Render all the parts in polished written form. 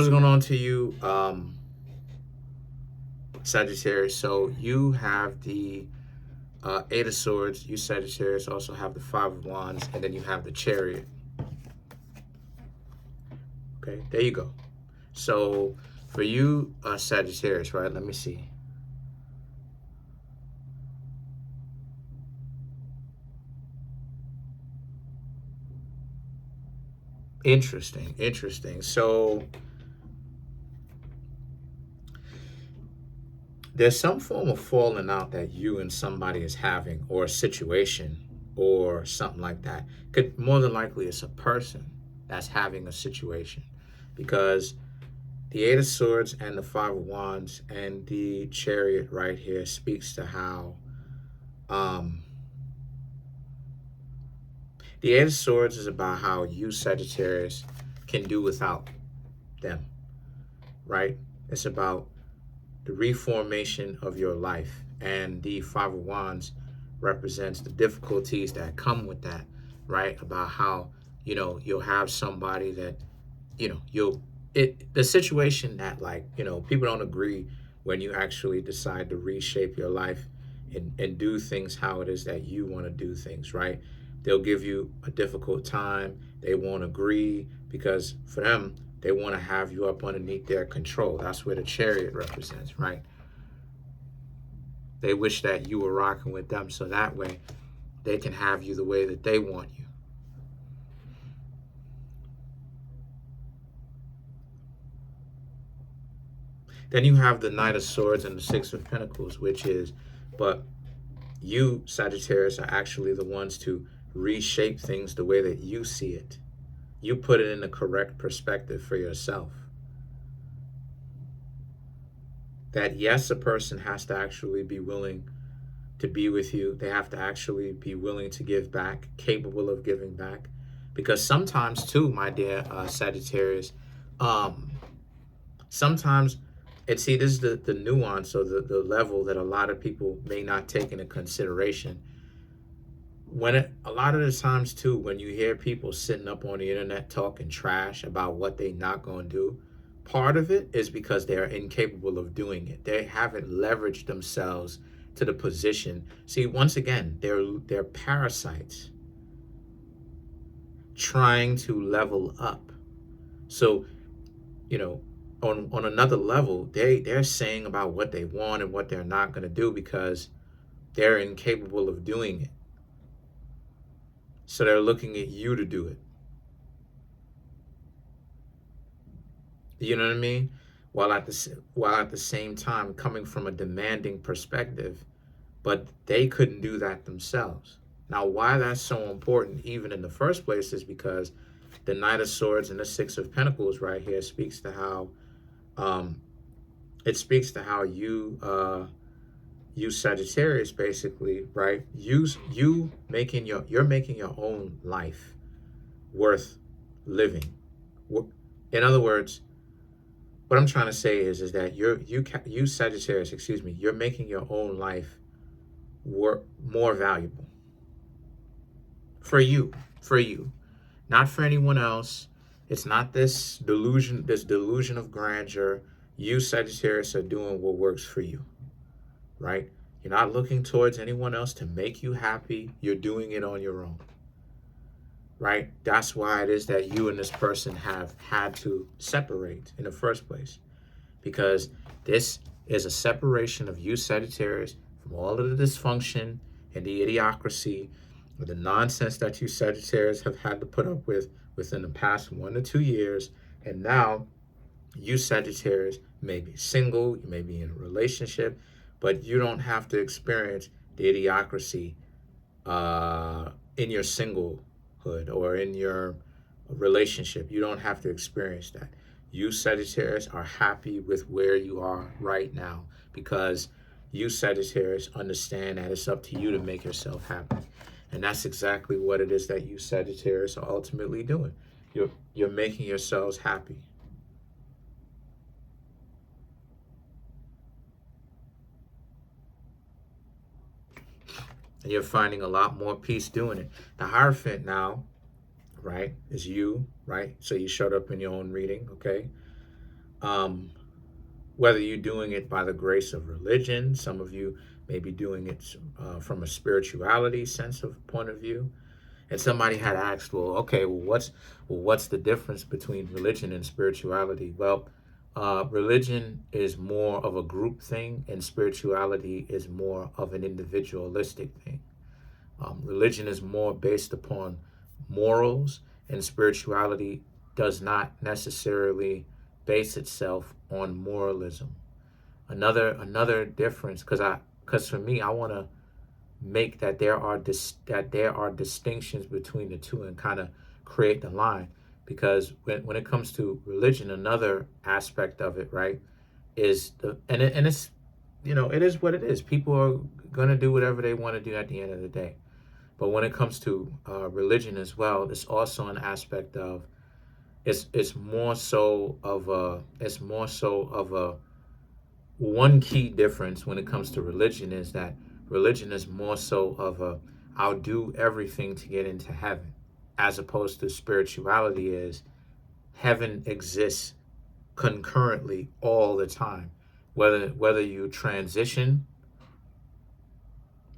What's going on to you, Sagittarius? So you have the Eight of Swords. You, Sagittarius, also have the Five of Wands, and then you have the Chariot. Okay, there you go. So for you, Sagittarius, right? Let me see. Interesting, interesting. So there's some form of falling out that you and somebody is having, or a situation, or something like that. Could more than likely it's a person that's having a situation, because the Eight of Swords and the Five of Wands and the Chariot right here speaks to how um, the Eight of Swords is about how you, Sagittarius, can do without them, right? It's about the reformation of your life. And the Five of Wands represents the difficulties that come with that, right? About how, you'll have somebody that, the situation that, like, people don't agree when you actually decide to reshape your life and do things how it is that you want to do things, right? They'll give you a difficult time. They won't agree because for them, they want to have you up underneath their control. That's where the Chariot represents, right? They wish that you were rocking with them so that way they can have you the way that they want you. Then you have the Knight of Swords and the Six of Pentacles, which is, but you, Sagittarius, are actually the ones to reshape things the way that you see it. You put it in the correct perspective for yourself. That yes, a person has to actually be willing to be with you. They have to actually be willing to give back, capable of giving back. Because sometimes too, my dear Sagittarius, um, sometimes, and see, this is the nuance or the level that a lot of people may not take into consideration. A lot of the times too, when you hear people sitting up on the internet talking trash about what they not going to do, part of it is because they're incapable of doing it. They haven't leveraged themselves to the position. See, once again, they're parasites trying to level up. So, you know, on another level, they're saying about what they want and what they're not going to do because they're incapable of doing it. So they're looking at you to do it. You know what I mean? While at the same time coming from a demanding perspective, but they couldn't do that themselves. Now, why that's so important, even in the first place, is because the Knight of Swords and the Six of Pentacles right here speaks to how um, it speaks to how you Sagittarius basically, right? You making you're making your own life worth living. In other words, what I'm trying to say is that you Sagittarius, excuse me, you're making your own life more valuable for you, not for anyone else. It's not this delusion of grandeur. You Sagittarius are doing what works for you, right? You're not looking towards anyone else to make you happy. You're doing it on your own, right? That's why it is that you and this person have had to separate in the first place, because this is a separation of you, Sagittarius, from all of the dysfunction and the idiocracy or the nonsense that you, Sagittarius, have had to put up with within the past 1 to 2 years. And now you, Sagittarius, may be single, you may be in a relationship, but you don't have to experience the idiocracy in your singlehood or in your relationship. You don't have to experience that. You, Sagittarius, are happy with where you are right now because you, Sagittarius, understand that it's up to you to make yourself happy. And that's exactly what it is that you, Sagittarius, are ultimately doing. You're making yourselves happy. And you're finding a lot more peace doing it. The Hierophant now, right, is you, right? So you showed up in your own reading, okay? Um, whether you're doing it by the grace of religion, some of you may be doing it from a spirituality sense of point of view. And somebody had asked, well, okay, what's the difference between religion and spirituality? Well, religion is more of a group thing, and spirituality is more of an individualistic thing. Religion is more based upon morals, and spirituality does not necessarily base itself on moralism. Another difference, because for me, I want to make that there are distinctions between the two and kind of create the line, because when it comes to religion, another aspect of it, right, is it's it is what it is. People are gonna do whatever they want to do at the end of the day. But when it comes to religion as well, it's also an aspect of it's more so of a one key difference when it comes to religion is that religion is more so of a I'll do everything to get into heaven, as opposed to spirituality is heaven exists concurrently all the time. Whether you transition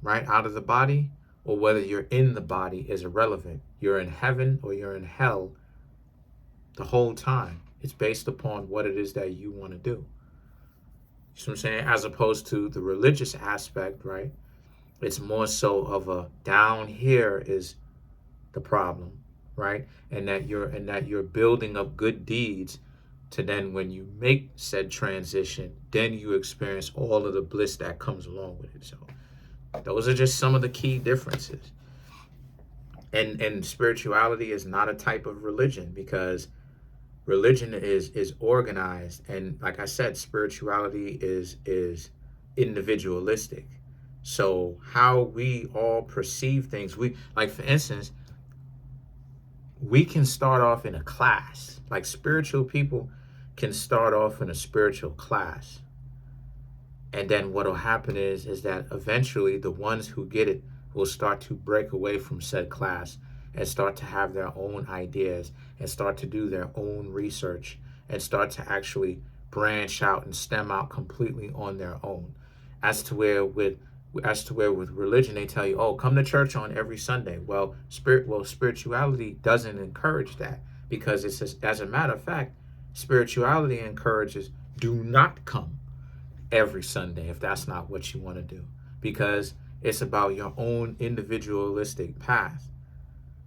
right out of the body or whether you're in the body is irrelevant. You're in heaven or you're in hell the whole time. It's based upon what it is that you want to do. You see what I'm saying? As opposed to the religious aspect, right? It's more so of a down here is the problem, right? And that you're building up good deeds to then when you make said transition, then you experience all of the bliss that comes along with it. So those are just some of the key differences. And spirituality is not a type of religion, because religion is organized, and like I said, spirituality is individualistic. So how we all perceive things, we like, for instance, we can start off in a class. Like, spiritual people can start off in a spiritual class, and then what will happen is that eventually the ones who get it will start to break away from said class and start to have their own ideas and start to do their own research and start to actually branch out and stem out completely on their own. As to where with religion, they tell you, oh, come to church on every Sunday. Well, spirituality doesn't encourage that, because it's just, as a matter of fact, spirituality encourages do not come every Sunday if that's not what you want to do, because it's about your own individualistic path.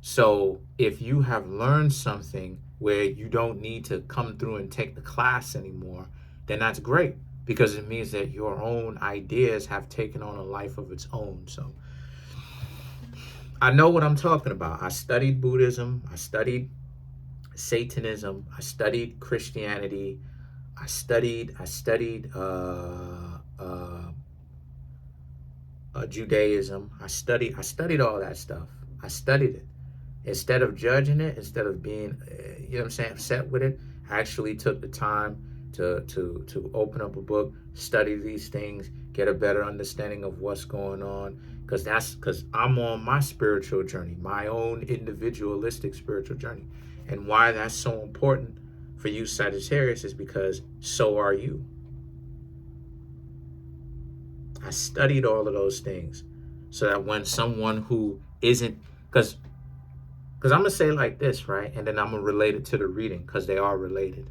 So if you have learned something where you don't need to come through and take the class anymore, then that's great, because it means that your own ideas have taken on a life of its own. So I know what I'm talking about. I studied Buddhism, I studied Satanism, I studied Christianity, I studied Judaism. I studied all that stuff. I studied it. Instead of judging it, instead of being, you know what I'm saying, upset with it, I actually took the time to open up a book, study these things, get a better understanding of what's going on, because I'm on my spiritual journey, my own individualistic spiritual journey. And why that's so important for you, Sagittarius, is because so are you. I studied all of those things so that when someone who isn't, because I'm going to say it like this, right? And then I'm going to relate it to the reading, because they are related.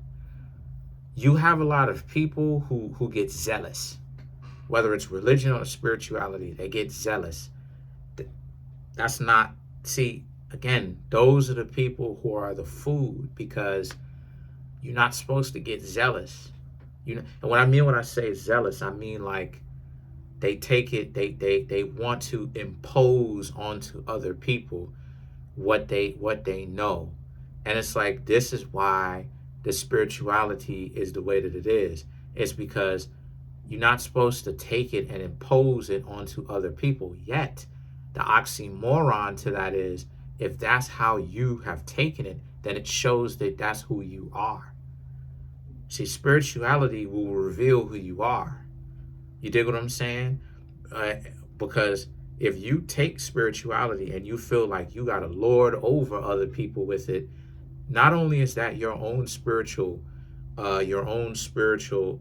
You have a lot of people who get zealous, whether it's religion or spirituality, they get zealous. That's not, see, again, those are the people who are the food, because you're not supposed to get zealous. And what I mean when I say zealous, I mean like they take it, they want to impose onto other people what they know. And it's like, this is why the spirituality is the way that it is. It's because you're not supposed to take it and impose it onto other people. Yet the oxymoron to that is, if that's how you have taken it, then it shows that that's who you are. See, spirituality will reveal who you are. You dig what I'm saying? Because if you take spirituality and you feel like you got to lord over other people with it, not only is that your own spiritual your own spiritual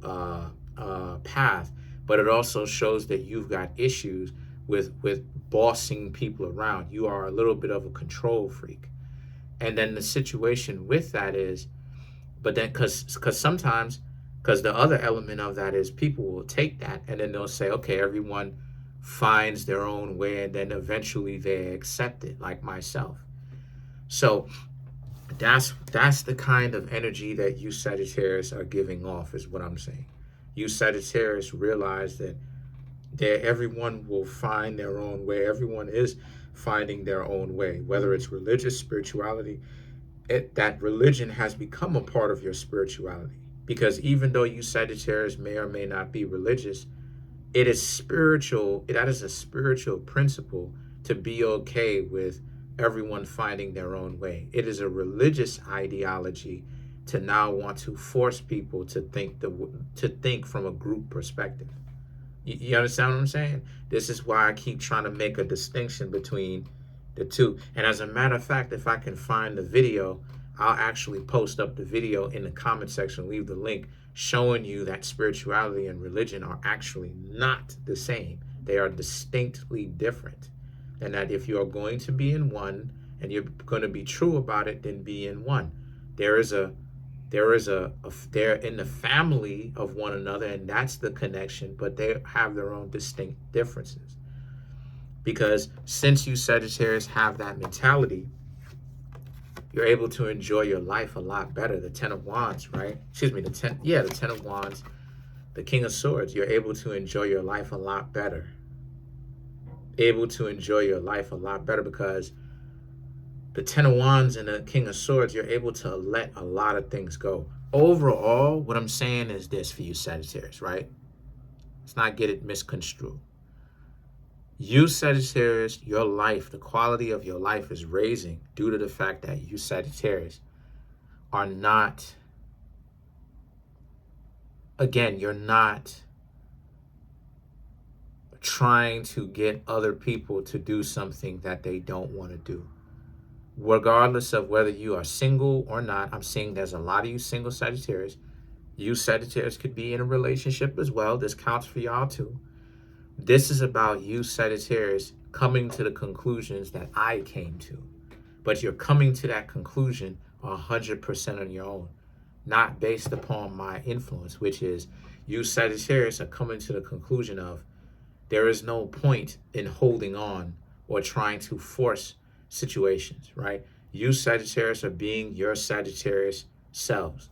path, but it also shows that you've got issues with bossing people around. You are a little bit of a control freak. And then the situation with that is, but then because sometimes, because the other element of that is people will take that and then they'll say, okay, everyone finds their own way, and then eventually they accept it, like myself. So that's the kind of energy that you Sagittarius are giving off, is what I'm saying. You Sagittarius realize that everyone will find their own way. Everyone is finding their own way, whether it's religious, spirituality. That religion has become a part of your spirituality, because even though you Sagittarius may or may not be religious, it is spiritual. That is a spiritual principle to be okay with everyone finding their own way. It is a religious ideology to now want to force people to think from a group perspective. You understand what I'm saying? This is why I keep trying to make a distinction between the two. And as a matter of fact, if I can find the video, I'll actually post up the video in the comment section, leave the link, showing you that spirituality and religion are actually not the same. They are distinctly different. And that if you're going to be in one and you're going to be true about it, then be in one. They're in the family of one another, and that's the connection, but they have their own distinct differences. Because since you Sagittarius have that mentality, you're able to enjoy your life a lot better. The Ten of Wands, right? Excuse me, the Ten of Wands, the King of Swords. You're able to enjoy your life a lot better. Able to enjoy your life a lot better because the Ten of Wands and the King of Swords, you're able to let a lot of things go. Overall, what I'm saying is this for you Sagittarius, right? Let's not get it misconstrued. You Sagittarius, your life, the quality of your life is raising due to the fact that you Sagittarius are not, again, you're not trying to get other people to do something that they don't want to do. Regardless of whether you are single or not, I'm seeing there's a lot of you single Sagittarius. You Sagittarius could be in a relationship as well. This counts for y'all too. This is about you Sagittarius coming to the conclusions that I came to. But you're coming to that conclusion 100% on your own, not based upon my influence, which is you Sagittarius are coming to the conclusion of there is no point in holding on or trying to force situations, right? You Sagittarius are being your Sagittarius selves.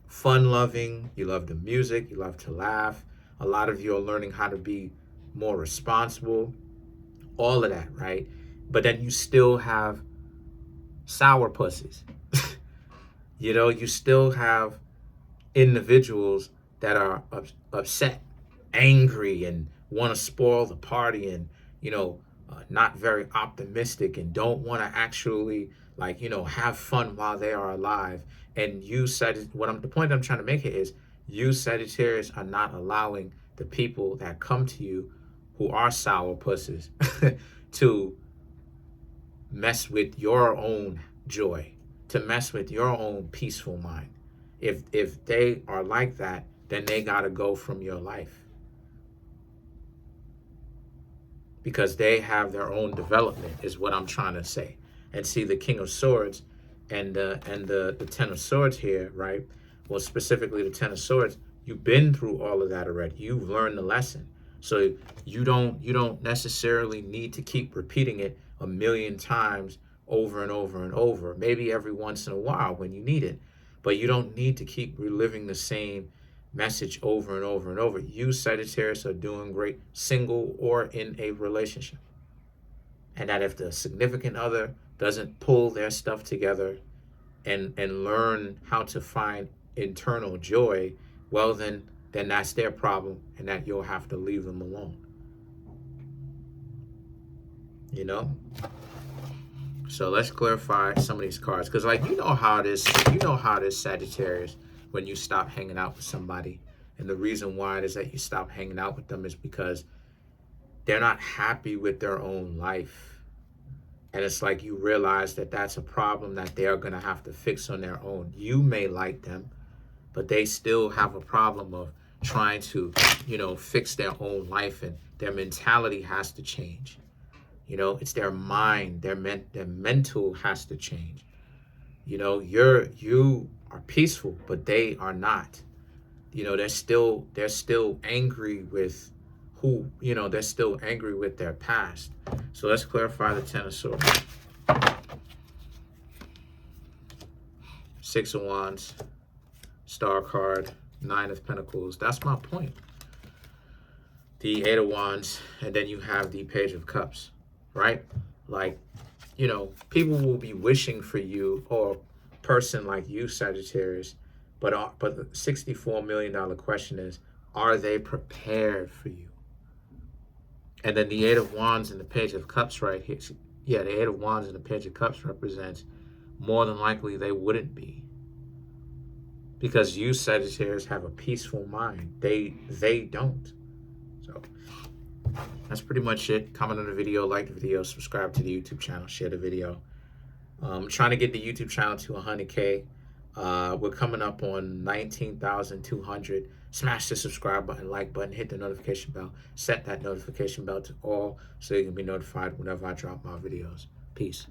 Fun-loving, you love the music, you love to laugh. A lot of you are learning how to be more responsible, all of that, right? But then you still have sour pussies. You still have individuals that are upset, angry, and want to spoil the party, and not very optimistic, and don't want to actually have fun while they are alive. And you said the point I'm trying to make here is you Sagittarius are not allowing the people that come to you who are sour pussies to mess with your own joy, to mess with your own peaceful mind. If they are like that, then they gotta go from your life, because they have their own development, is what I'm trying to say. And see, the King of Swords and the Ten of Swords here, right? Well, specifically the Ten of Swords, you've been through all of that already. You've learned the lesson. So you don't necessarily need to keep repeating it a million times over and over and over. Maybe every once in a while when you need it. But you don't need to keep reliving the same message over and over and over. You Sagittarius are doing great, single or in a relationship. And that if the significant other doesn't pull their stuff together and learn how to find internal joy, well, then that's their problem, and that you'll have to leave them alone. So let's clarify some of these cards, because how it is Sagittarius when you stop hanging out with somebody. And the reason why it is that you stop hanging out with them is because they're not happy with their own life. And it's like you realize that that's a problem that they are going to have to fix on their own. You may like them, but they still have a problem of trying to, you know, fix their own life, and their mentality has to change. You know, it's their mind, their mental has to change. You know, you are peaceful, but they are not. You know, they're still angry with who, you know, they're still angry with their past. So let's clarify the Ten of Swords. Six of Wands, Star card, Nine of Pentacles. That's my point. The Eight of Wands, and then you have the Page of Cups, right? Like, you know, people will be wishing for you, or a person like you, Sagittarius, but the $64 million question is, are they prepared for you? And then the Eight of Wands and the Page of Cups right here. Yeah, the Eight of Wands and the Page of Cups represents more than likely they wouldn't be. Because you, Sagittarius, have a peaceful mind. They don't. So that's pretty much it. Comment on the video, like the video, subscribe to the YouTube channel, share the video. I'm trying to get the YouTube channel to 100K. We're coming up on 19,200. Smash the subscribe button, like button, hit the notification bell. Set that notification bell to all so you can be notified whenever I drop my videos. Peace.